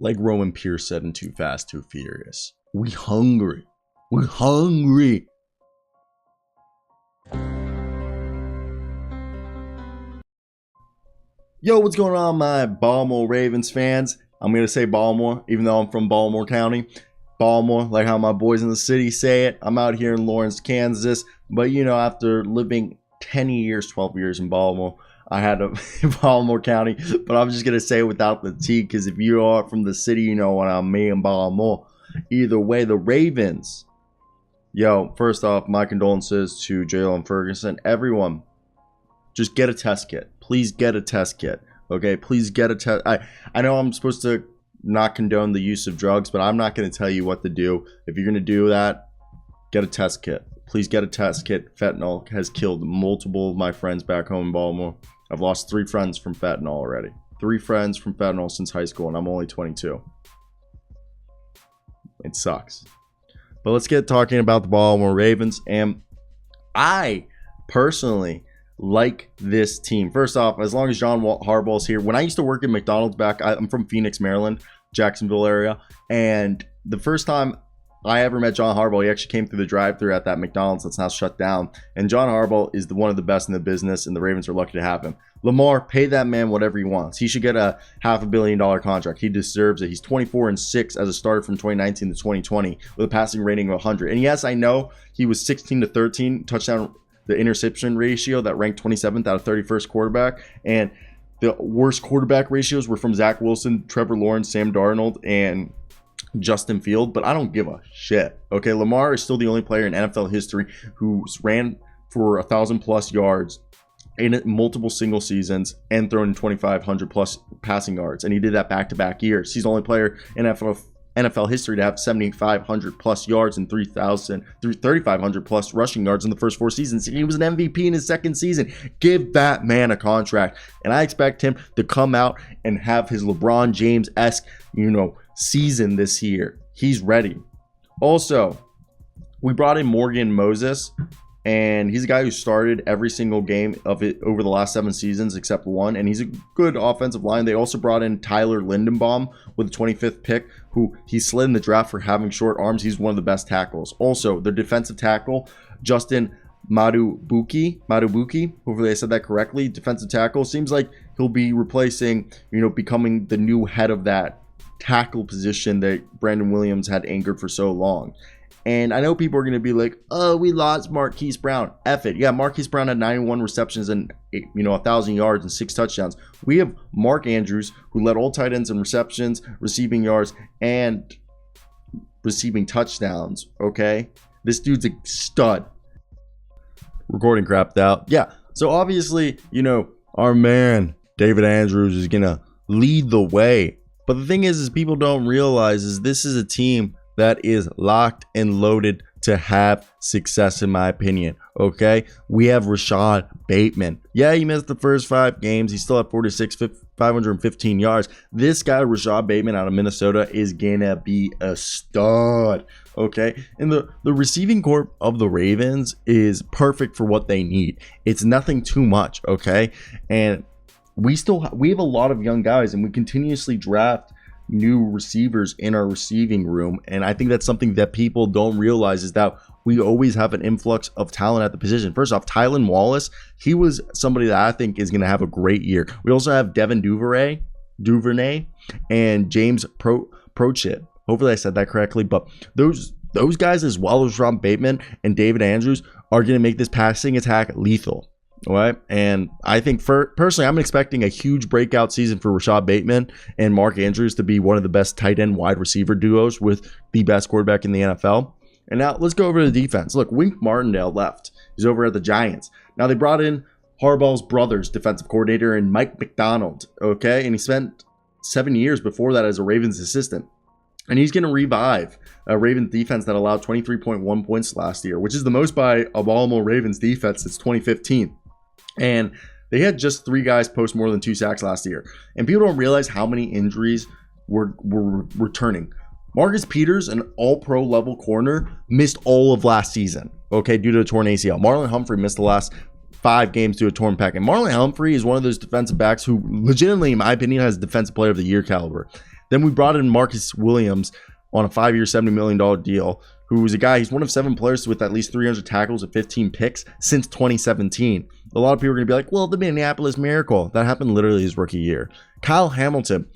Like Roman Pierce said in Too Fast, Too Furious, we hungry. We hungry. Yo, what's going on, my Baltimore Ravens fans? I'm going to say Baltimore, even though I'm from Baltimore County. Baltimore, like how my boys in the city say it. I'm out here in Lawrence, Kansas. But, you know, after living 10 years, 12 years in Baltimore, I had to Baltimore County. But I'm just going to say it without the T, because if you are from the city, you know what I mean, Baltimore. Either way, the Ravens. Yo, first off, my condolences to Jalen Ferguson. Everyone, just get a test kit. Please get a test kit. Okay, please get a test. I know I'm supposed to not condone the use of drugs, but I'm not going to tell you what to do. If you're going to do that, get a test kit. Please get a test kit. Fentanyl has killed multiple of my friends back home in Baltimore. I've lost 3 friends from fentanyl already. 3 friends from fentanyl since high school, and I'm only 22. It sucks. But let's get talking about the Baltimore Ravens. And I personally like this team. First off, as long as John Harbaugh's here. When I used to work at McDonald's I'm from Phoenix, Maryland, Jacksonville area. And the first time I ever met John Harbaugh, he actually came through the drive-thru at that McDonald's that's now shut down. And John Harbaugh is one of the best in the business, and the Ravens are lucky to have him. Lamar, pay that man whatever he wants. He should get a $500 million contract. He deserves it. He's 24-6 as a starter from 2019 to 2020 with a passing rating of 100. And yes, I know he was 16-13 touchdown the interception ratio that ranked 27th out of 31st quarterback. And the worst quarterback ratios were from Zach Wilson, Trevor Lawrence, Sam Darnold, and Justin Field. But I don't give a shit. Okay, Lamar is still the only player in NFL history who's ran for 1,000+ yards in multiple single seasons and thrown 2,500+ passing yards. And he did that back-to-back years. He's the only player in NFL history to have 7,500+ yards and 3,500+ rushing yards in the first 4 seasons. He was an MVP in his second season. Give that man a contract. And I expect him to come out and have his LeBron James-esque, season this year. He's ready. Also, we brought in Morgan Moses, and he's a guy who started every single game of it over the last 7 seasons except one, and he's a good offensive line. They also brought in Tyler Lindenbaum with the 25th pick, who he slid in the draft for having short arms. He's one of the best tackles. Also, their defensive tackle, Justin Madubuike, hopefully I said that correctly, defensive tackle, seems like he'll be replacing, becoming the new head of that tackle position that Brandon Williams had anchored for so long. And I know people are going to be like, oh, we lost Marquise Brown. F it. Yeah, Marquise Brown had 91 receptions and 1,000 yards and 6 touchdowns. We have Mark Andrews, who led all tight ends in receptions, receiving yards, and receiving touchdowns, okay? This dude's a stud. Recording crapped out. Yeah, so obviously, our man, David Andrews, is going to lead the way. But the thing is people don't realize is this is a team that is locked and loaded to have success, in my opinion. Okay, we have Rashad Bateman. Yeah, he missed the first 5 games. He still had 515 yards. This guy, Rashad Bateman out of Minnesota, is gonna be a stud. Okay, and the receiving corps of the Ravens is perfect for what they need. It's nothing too much. Okay, and we have a lot of young guys, and we continuously draft new receivers in our receiving room. And I think that's something that people don't realize is that we always have an influx of talent at the position. First off, Tylan Wallace, he was somebody that I think is going to have a great year. We also have Devin Duvernay and James Prochet. Hopefully I said that correctly, but those guys, as well as Rashad Bateman and David Andrews, are going to make this passing attack lethal. All right, and I think personally, I'm expecting a huge breakout season for Rashad Bateman and Mark Andrews to be one of the best tight end wide receiver duos with the best quarterback in the NFL. And now let's go over to the defense. Look, Wink Martindale left. He's over at the Giants. Now they brought in Harbaugh's brother's defensive coordinator and Mike McDonald, okay? And he spent 7 years before that as a Ravens assistant. And he's going to revive a Ravens defense that allowed 23.1 points last year, which is the most by a Baltimore Ravens defense since 2015. And they had just 3 guys post more than 2 sacks last year. And people don't realize how many injuries were returning. Marcus Peters, an all-pro level corner, missed all of last season, okay, due to a torn ACL. Marlon Humphrey missed the last 5 games due to a torn pec. And Marlon Humphrey is one of those defensive backs who legitimately, in my opinion, has defensive player of the year caliber. Then we brought in Marcus Williams on a 5-year, $70 million deal, who is a guy, he's one of 7 players with at least 300 tackles and 15 picks since 2017. A lot of people are going to be like, well, the Minneapolis Miracle. That happened literally his rookie year. Kyle Hamilton,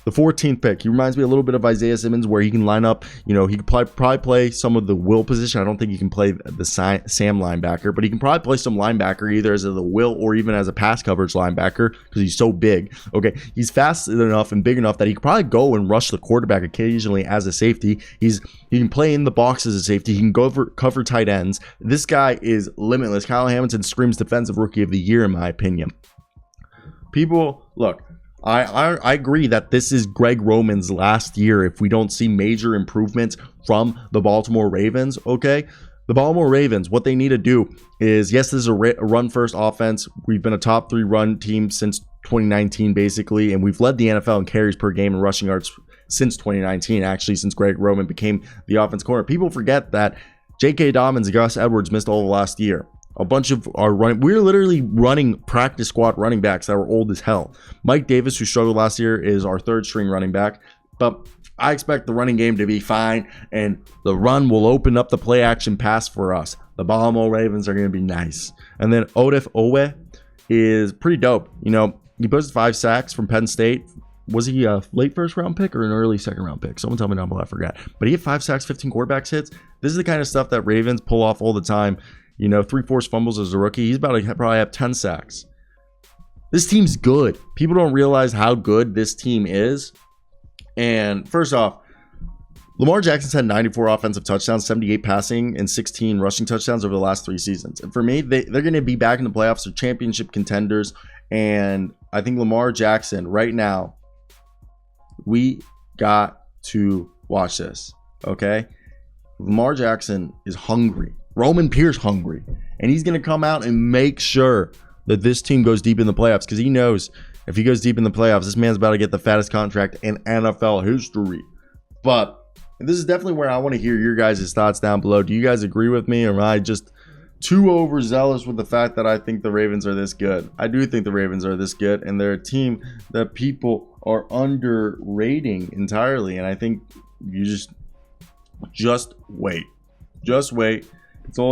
the 14th pick. He reminds me a little bit of Isaiah Simmons, where he can line up. You know, he could probably play some of the will position. I don't think he can play the Sam linebacker, but he can probably play some linebacker either as the will or even as a pass coverage linebacker because he's so big. Okay, he's fast enough and big enough that he could probably go and rush the quarterback occasionally as a safety. He can play in the box as a safety. He can go cover tight ends. This guy is limitless. Kyle Hamilton screams defensive rookie of the year in my opinion. People, look. I agree that this is Greg Roman's last year if we don't see major improvements from the Baltimore Ravens, okay? The Baltimore Ravens, what they need to do is, yes, this is a run-first offense. We've been a top 3 run team since 2019, basically, and we've led the NFL in carries per game and rushing yards since 2019, actually, since Greg Roman became the offense corner. People forget that J.K. Dobbins and Gus Edwards missed all of last year. A bunch of our running, we're literally running practice squad running backs that were old as hell. Mike Davis, who struggled last year, is our 3rd string running back. But I expect the running game to be fine, and the run will open up the play action pass for us. The Baltimore Ravens are going to be nice. And then Odif Owe is pretty dope. You know, he posted 5 sacks from Penn State. Was he a late 1st round pick or an early 2nd round pick? Someone tell me down below, I forgot. But he had 5 sacks, 15 quarterbacks hits. This is the kind of stuff that Ravens pull off all the time. You know, 3 forced fumbles as a rookie. He's about to probably have 10 sacks. This team's good. People don't realize how good this team is. And first off, Lamar Jackson's had 94 offensive touchdowns, 78 passing, and 16 rushing touchdowns over the last 3 seasons. And for me, they're going to be back in the playoffs. They're championship contenders. And I think Lamar Jackson, right now, we got to watch this, okay? Lamar Jackson is hungry. Roman Pierce hungry, and he's going to come out and make sure that this team goes deep in the playoffs, because he knows if he goes deep in the playoffs, this man's about to get the fattest contract in NFL history. But this is definitely where I want to hear your guys' thoughts down below. Do you guys agree with me, or am I just too overzealous with the fact that I think the Ravens are this good? I do think the Ravens are this good, and they're a team that people are underrating entirely, and I think you just wait. Just wait. We're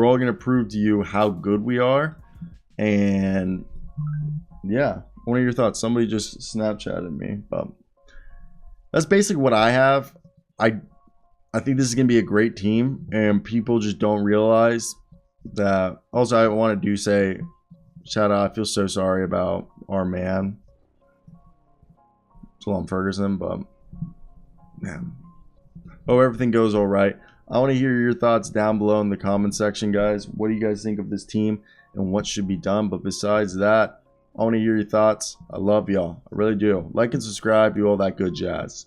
all gonna prove to you how good we are. And yeah, what are your thoughts? Somebody just Snapchatted me, but that's basically what I have. I think this is gonna be a great team, and people just don't realize that. Also, I want to say shout out, I feel so sorry about our man Salom Ferguson, but man, hope everything goes all right. I want to hear your thoughts down below in the comment section, guys. What do you guys think of this team and what should be done? But besides that, I want to hear your thoughts. I love y'all. I really do. Like and subscribe. Do all that good jazz.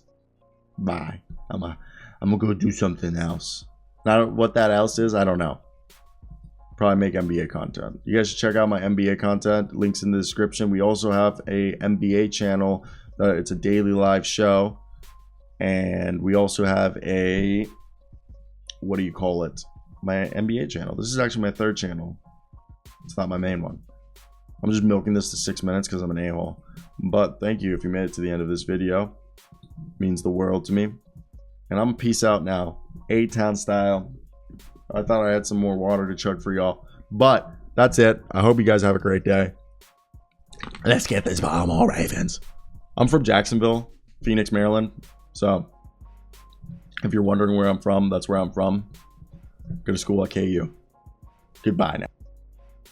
Bye. I'm gonna go do something else. Not what that else is, I don't know. Probably make NBA content. You guys should check out my NBA content. Links in the description. We also have a NBA channel. It's a daily live show. And we also have a... what do you call it? My NBA channel. This is actually my 3rd channel. It's not my main one. I'm just milking this to 6 minutes because I'm an a-hole. But thank you if you made it to the end of this video. It means the world to me. And I'm peace out now. A-Town style. I thought I had some more water to chug for y'all. But that's it. I hope you guys have a great day. Let's get this Baltimore Ravens. I'm from Jacksonville, Phoenix, Maryland. So if you're wondering where I'm from, that's where I'm from. Go to school at KU. Goodbye now.